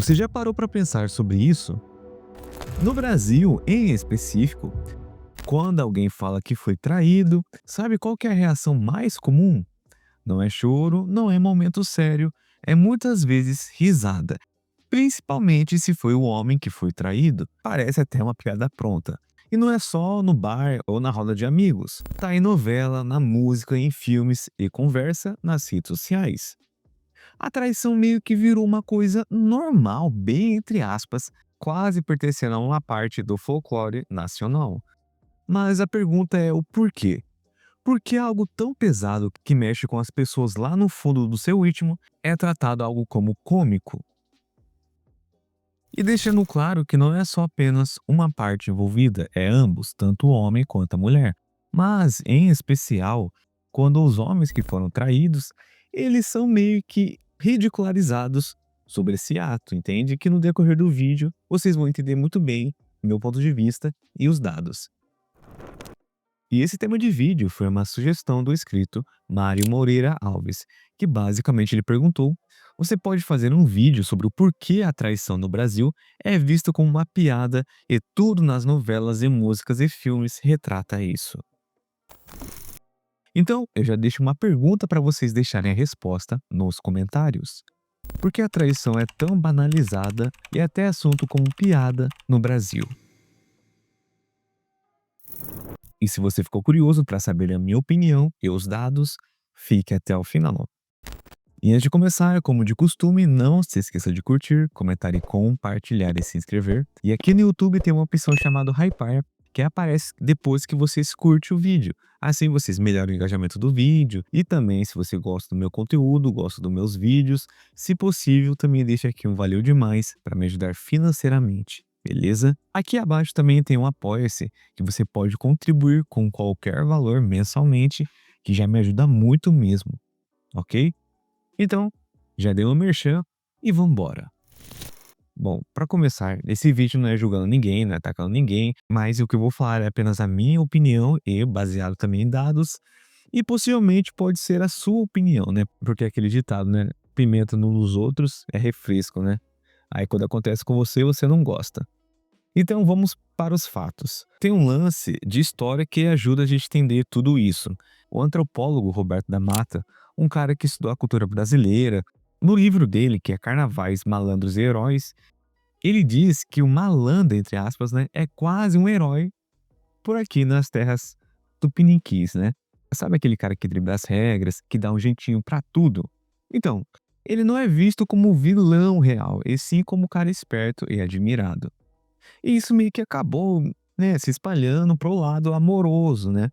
Você já parou para pensar sobre isso? No Brasil, em específico, quando alguém fala que foi traído, sabe qual que é a reação mais comum? Não é choro, não é momento sério, é muitas vezes risada. Principalmente se foi o homem que foi traído. Parece até uma piada pronta. E não é só no bar ou na roda de amigos. Tá em novela, na música, em filmes e conversa nas redes sociais. A traição meio que virou uma coisa normal, bem entre aspas, quase pertencendo a uma parte do folclore nacional. Mas a pergunta é o porquê? Por que algo tão pesado que mexe com as pessoas lá no fundo do seu íntimo é tratado algo como cômico? E deixando claro que não é só apenas uma parte envolvida, é ambos, tanto o homem quanto a mulher. Mas, em especial, quando os homens que foram traídos, eles são meio que ridicularizados sobre esse ato, entende? Que no decorrer do vídeo vocês vão entender muito bem o meu ponto de vista e os dados. E esse tema de vídeo foi uma sugestão do inscrito Mário Moreira Alves, que basicamente ele perguntou: você pode fazer um vídeo sobre o porquê a traição no Brasil é visto como uma piada e tudo nas novelas e músicas e filmes retrata isso. Então, eu já deixo uma pergunta para vocês deixarem a resposta nos comentários. Por que a traição é tão banalizada e até assunto como piada no Brasil? E se você ficou curioso para saber a minha opinião e os dados, fique até o final. E antes de começar, como de costume, não se esqueça de curtir, comentar e compartilhar e se inscrever. E aqui no YouTube tem uma opção chamada Hypar, que aparece depois que vocês curtem o vídeo. Assim vocês melhoram o engajamento do vídeo e também se você gosta do meu conteúdo, gosta dos meus vídeos, se possível também deixa aqui um valeu demais para me ajudar financeiramente. Beleza? Aqui abaixo também tem um Apoia-se, que você pode contribuir com qualquer valor mensalmente, que já me ajuda muito mesmo, ok? Então, já deu o merchan e vambora. Bom, para começar, esse vídeo não é julgando ninguém, não é atacando ninguém, mas o que eu vou falar é apenas a minha opinião e baseado também em dados, e possivelmente pode ser a sua opinião, né? Porque é aquele ditado, né? Pimenta nos outros é refresco, né? Aí quando acontece com você, você não gosta. Então vamos para os fatos. Tem um lance de história que ajuda a gente a entender tudo isso. O antropólogo Roberto da Mata, um cara que estudou a cultura brasileira, no livro dele, que é Carnavais, Malandros e Heróis, ele diz que o malandro, entre aspas, né, é quase um herói por aqui nas terras tupiniquins, né? Sabe aquele cara que dribla as regras, que dá um jeitinho pra tudo? Então, ele não é visto como vilão real, e sim como cara esperto e admirado. E isso meio que acabou, né, se espalhando para o lado amoroso, né.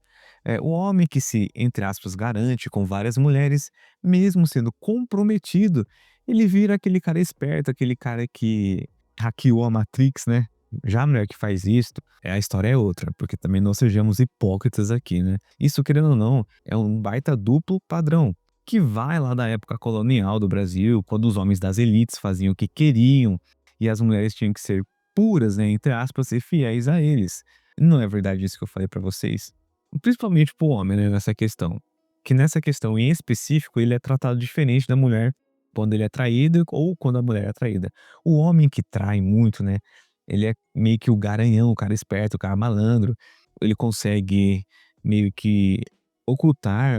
O homem que se, entre aspas, "garante" com várias mulheres, mesmo sendo comprometido, ele vira aquele cara esperto, aquele cara que hackeou a Matrix, né. Já a mulher que faz isso, a história é outra, porque também não sejamos hipócritas aqui, né. Isso, querendo ou não, é um baita duplo padrão, que vai lá da época colonial do Brasil, quando os homens das elites faziam o que queriam, e as mulheres tinham que ser puras, né, entre aspas, e fiéis a eles. Não é verdade isso que eu falei pra vocês? Principalmente para o homem, né, nessa questão. Que nessa questão em específico, ele é tratado diferente da mulher quando ele é traído ou quando a mulher é traída. O homem que trai muito, né, ele é meio que o garanhão, o cara esperto, o cara malandro. Ele consegue meio que ocultar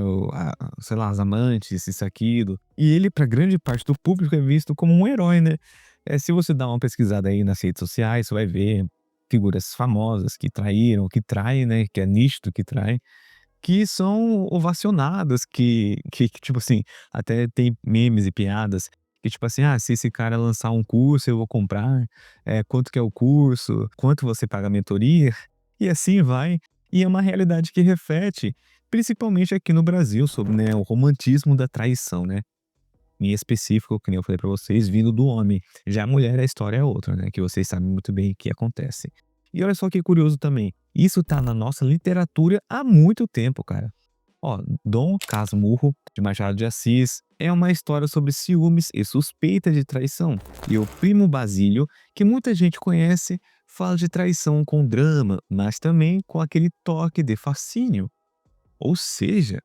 sei lá, as amantes, isso, aquilo. E ele, pra grande parte do público, é visto como um herói, né. Se você dá uma pesquisada aí nas redes sociais, você vai ver figuras famosas que traíram, que traem, né, que é nítido que traem, que são ovacionadas, que, tipo assim, até tem memes e piadas que tipo assim: "Ah, se esse cara lançar um curso eu vou comprar, quanto que é o curso, quanto você paga a mentoria", e assim vai. E é uma realidade que reflete, principalmente aqui no Brasil, sobre, né, o romantismo da traição, né. Em específico, que nem eu falei pra vocês, vindo do homem. Já a mulher, a história é outra, né, que vocês sabem muito bem o que acontece. E olha só que curioso também, isso tá na nossa literatura há muito tempo, cara. Ó, Dom Casmurro, de Machado de Assis, é uma história sobre ciúmes e suspeita de traição. E o Primo Basílio, que muita gente conhece, fala de traição com drama, mas também com aquele toque de fascínio. Ou seja,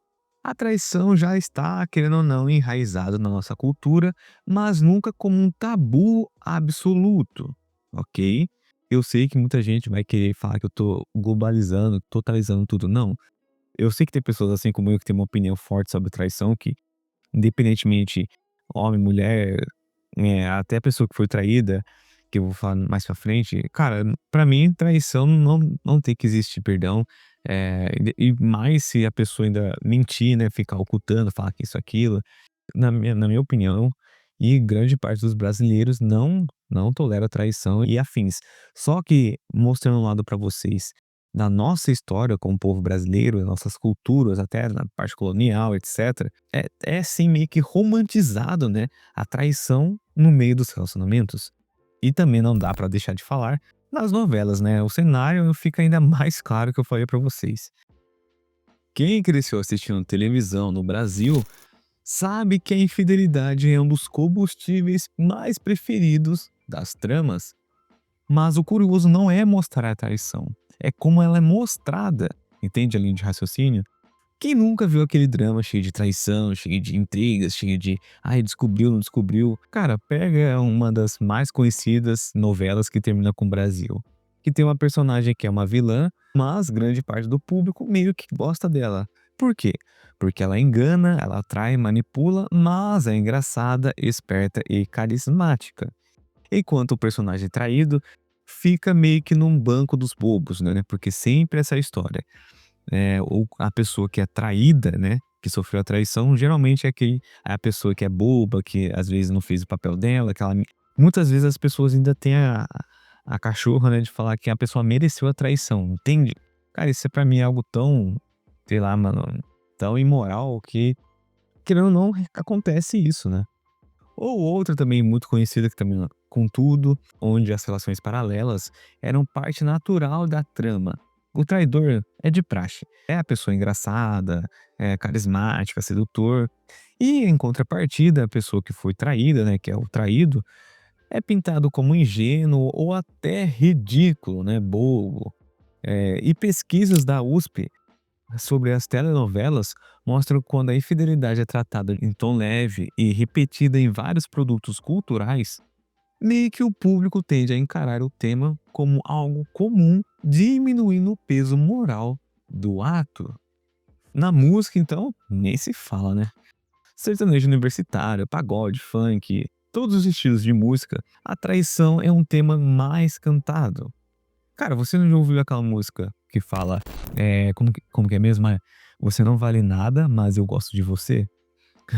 A traição já está, querendo ou não, enraizado na nossa cultura, mas nunca como um tabu absoluto, ok? Eu sei que muita gente vai querer falar que eu tô globalizando, totalizando tudo. Não, eu sei que tem pessoas assim como eu que tem uma opinião forte sobre traição, que independentemente homem, mulher, até a pessoa que foi traída, que eu vou falar mais pra frente, cara, pra mim traição não tem que existir perdão, e mais se a pessoa ainda mentir, né, ficar ocultando, falar que isso, aquilo, na minha opinião, e grande parte dos brasileiros não tolera traição e afins. Só que, mostrando um lado para vocês, da nossa história como povo brasileiro, nossas culturas, até na parte colonial, etcétera, é assim meio que romantizado, né, a traição no meio dos relacionamentos. E também não dá para deixar de falar nas novelas, né, o cenário fica ainda mais claro que eu falei para vocês. Quem cresceu assistindo televisão no Brasil sabe que a infidelidade é um dos combustíveis mais preferidos das tramas. Mas o curioso não é mostrar a traição, é como ela é mostrada. Entende a linha de raciocínio? Quem nunca viu aquele drama cheio de traição, cheio de intrigas, cheio de ai, descobriu, não descobriu? Cara, pega uma das mais conhecidas novelas que termina com o Brasil, que tem uma personagem que é uma vilã, mas grande parte do público meio que gosta dela. Por quê? Porque ela engana, ela atrai, manipula, mas é engraçada, esperta e carismática. Enquanto o personagem traído fica meio que num banco dos bobos, né? Porque sempre essa história. Ou a pessoa que é traída, né, que sofreu a traição, geralmente é a pessoa que é boba, que às vezes não fez o papel dela, que ela muitas vezes as pessoas ainda têm a cachorra, né, de falar que a pessoa mereceu a traição, entende? Cara, isso pra mim é algo tão, sei lá, mano, tão imoral que, querendo ou não, acontece isso, né? Ou outra também muito conhecida que também, contudo, onde as relações paralelas eram parte natural da trama. O traidor é de praxe, é a pessoa engraçada, é carismática, sedutor. E em contrapartida, a pessoa que foi traída, né, que é o traído, é pintado como ingênuo ou até ridículo, né, bobo. E pesquisas da USP sobre as telenovelas mostram que quando a infidelidade é tratada em tom leve e repetida em vários produtos culturais, meio que o público tende a encarar o tema como algo comum, diminuindo o peso moral do ato. Na música, então, nem se fala, né? Sertanejo universitário, pagode, funk, todos os estilos de música, a traição é um tema mais cantado. Cara, você não já ouviu aquela música que fala, como que é mesmo? Você não vale nada, mas eu gosto de você?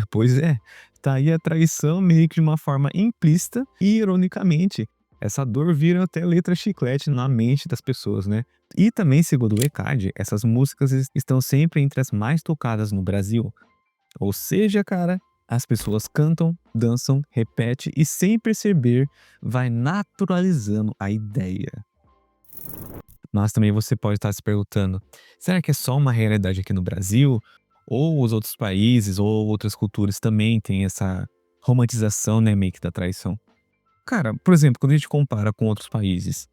Pois é, tá aí a traição meio que de uma forma implícita e, ironicamente, essa dor vira até letra chiclete na mente das pessoas, né? E também, segundo o ECAD, essas músicas estão sempre entre as mais tocadas no Brasil. Ou seja, cara, as pessoas cantam, dançam, repete e sem perceber vai naturalizando a ideia. Mas também você pode estar se perguntando: será que é só uma realidade aqui no Brasil? Ou os outros países ou outras culturas também têm essa romantização, né, meio que da traição? Cara, por exemplo, quando a gente compara com outros países,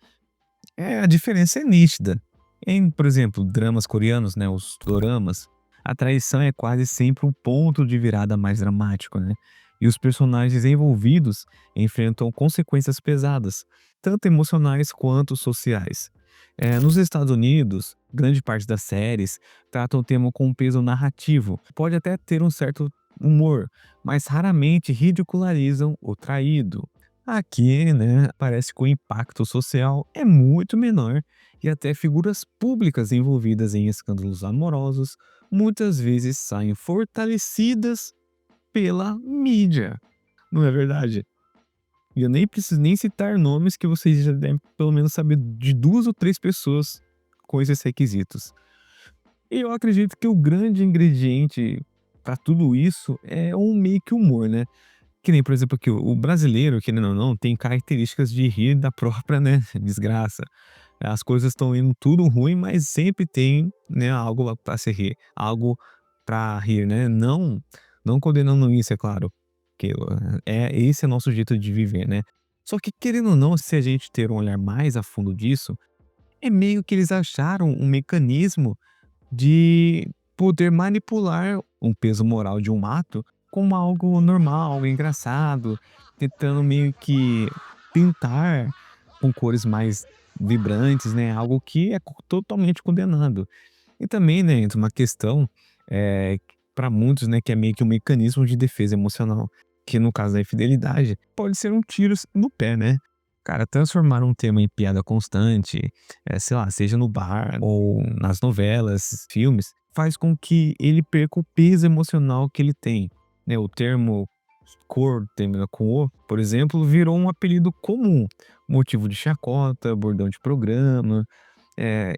a diferença é nítida. Em, por exemplo, dramas coreanos, né, os doramas, a traição é quase sempre um ponto de virada mais dramático, né? E os personagens envolvidos enfrentam consequências pesadas, tanto emocionais quanto sociais. Nos Estados Unidos, grande parte das séries tratam o tema com um peso narrativo. Pode até ter um certo humor, mas raramente ridicularizam o traído. Aqui, né, parece que o impacto social é muito menor e até figuras públicas envolvidas em escândalos amorosos muitas vezes saem fortalecidas pela mídia, não é verdade? E eu nem preciso nem citar nomes que vocês já devem pelo menos saber de 2 ou 3 pessoas com esses requisitos. E eu acredito que o grande ingrediente para tudo isso é um meio que humor, né? Que nem, por exemplo, aqui o brasileiro, querendo ou não, tem características de rir da própria, né, desgraça. As coisas estão indo tudo ruim, mas sempre tem, né, algo para se rir, algo para rir, né? Não condenando isso, é claro, que esse é o nosso jeito de viver, né? Só que querendo ou não, se a gente ter um olhar mais a fundo disso, é meio que eles acharam um mecanismo de poder manipular um peso moral de um ato como algo normal, algo engraçado, tentando meio que pintar com cores mais vibrantes, né, algo que é totalmente condenado. E também, né, entra uma questão, para muitos, né, que é meio que um mecanismo de defesa emocional, que no caso da infidelidade, pode ser um tiro no pé, né. Cara, transformar um tema em piada constante, sei lá, seja no bar ou nas novelas, filmes, faz com que ele perca o peso emocional que ele tem, né. O termo cor termina com "o", por exemplo, virou um apelido comum, motivo de chacota, bordão de programa.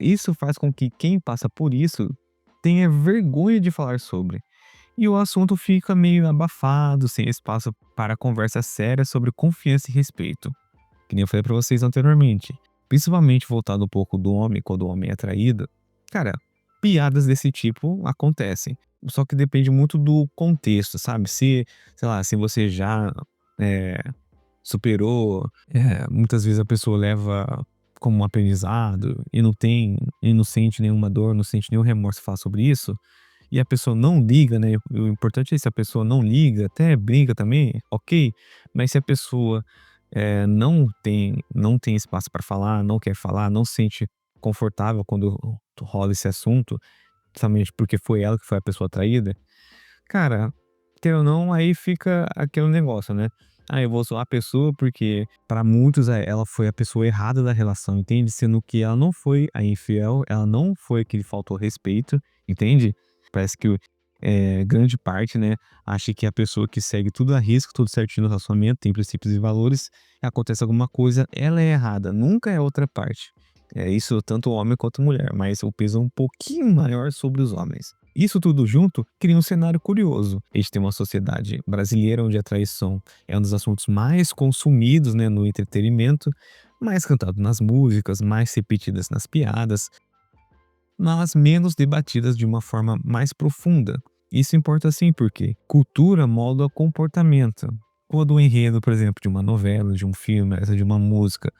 Isso faz com que quem passa por isso tenha vergonha de falar sobre. E o assunto fica meio abafado, sem espaço para conversa séria sobre confiança e respeito. Que nem eu falei pra vocês anteriormente. Principalmente voltado um pouco do homem, quando o homem é traído. Cara, piadas desse tipo acontecem. Só que depende muito do contexto, sabe? Se, sei lá, se você já eh, superou, muitas vezes a pessoa leva como um aprendizado e não sente nenhuma dor, não sente nenhum remorso falar sobre isso, e a pessoa não liga, né, o importante é se a pessoa não liga, até brinca também, ok, mas se a pessoa, não tem espaço para falar, não quer falar, não se sente confortável quando rola esse assunto, justamente porque foi ela que foi a pessoa traída, cara, queira ou não, aí fica aquele negócio, né. "Ah, eu vou zoar a pessoa porque para muitos, ela foi a pessoa errada da relação", entende? Sendo que ela não foi a infiel, ela não foi a que faltou respeito, entende? Parece que grande parte, né, acha que a pessoa que segue tudo à risca, tudo certinho no relacionamento, tem princípios e valores, acontece alguma coisa, ela é errada, nunca é a outra parte. É isso tanto homem quanto mulher, mas o peso é um pouquinho maior sobre os homens. Isso tudo junto cria um cenário curioso. A gente tem uma sociedade brasileira onde a traição é um dos assuntos mais consumidos, né, no entretenimento, mais cantado nas músicas, mais repetidas nas piadas, mas menos debatidas de uma forma mais profunda. Isso importa sim, porque cultura molda comportamento. Quando o enredo, por exemplo, de uma novela, de um filme, essa de uma música,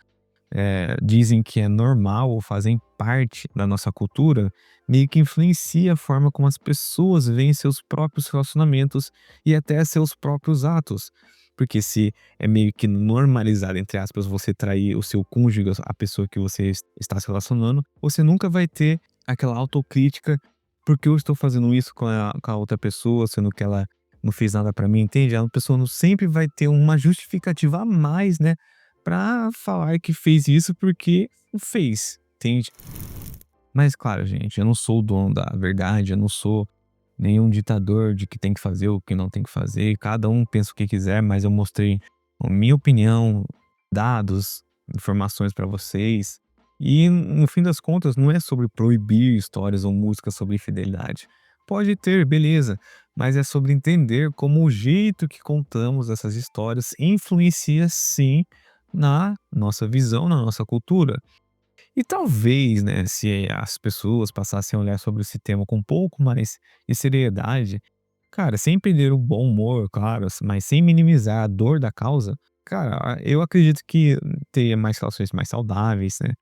dizem que é normal ou fazem parte da nossa cultura, meio que influencia a forma como as pessoas veem seus próprios relacionamentos e até seus próprios atos. Porque se é meio que normalizado, entre aspas, você trair o seu cônjuge, a pessoa que você está se relacionando, você nunca vai ter aquela autocrítica, porque eu estou fazendo isso com a outra pessoa, sendo que ela não fez nada pra mim, entende? A pessoa não sempre vai ter uma justificativa a mais, né, pra falar que fez isso porque fez, entende? Mas claro, gente, eu não sou o dono da verdade, eu não sou nenhum ditador de que tem que fazer, o que não tem que fazer, cada um pensa o que quiser, mas eu mostrei a minha opinião, dados, informações pra vocês. E no fim das contas não é sobre proibir histórias ou músicas sobre infidelidade. Pode ter, beleza, mas é sobre entender como o jeito que contamos essas histórias influencia sim na nossa visão, na nossa cultura. E talvez, né, se as pessoas passassem a olhar sobre esse tema com um pouco mais de seriedade, cara, sem perder o bom humor, claro, mas sem minimizar a dor da causa, cara, eu acredito que teria mais relações mais saudáveis, né?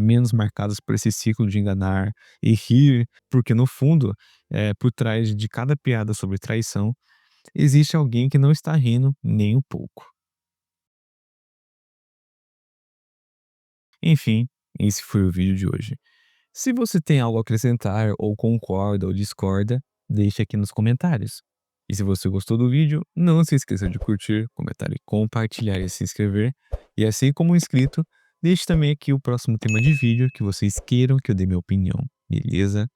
Menos marcadas por esse ciclo de enganar e rir, porque no fundo, por trás de cada piada sobre traição, existe alguém que não está rindo nem um pouco. Enfim, esse foi o vídeo de hoje. Se você tem algo a acrescentar, ou concorda ou discorda, deixe aqui nos comentários. E se você gostou do vídeo, não se esqueça de curtir, comentar e compartilhar e se inscrever. E assim como inscrito, deixe também aqui o próximo tema de vídeo que vocês queiram que eu dê minha opinião, beleza?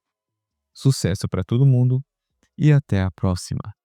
Sucesso para todo mundo e até a próxima!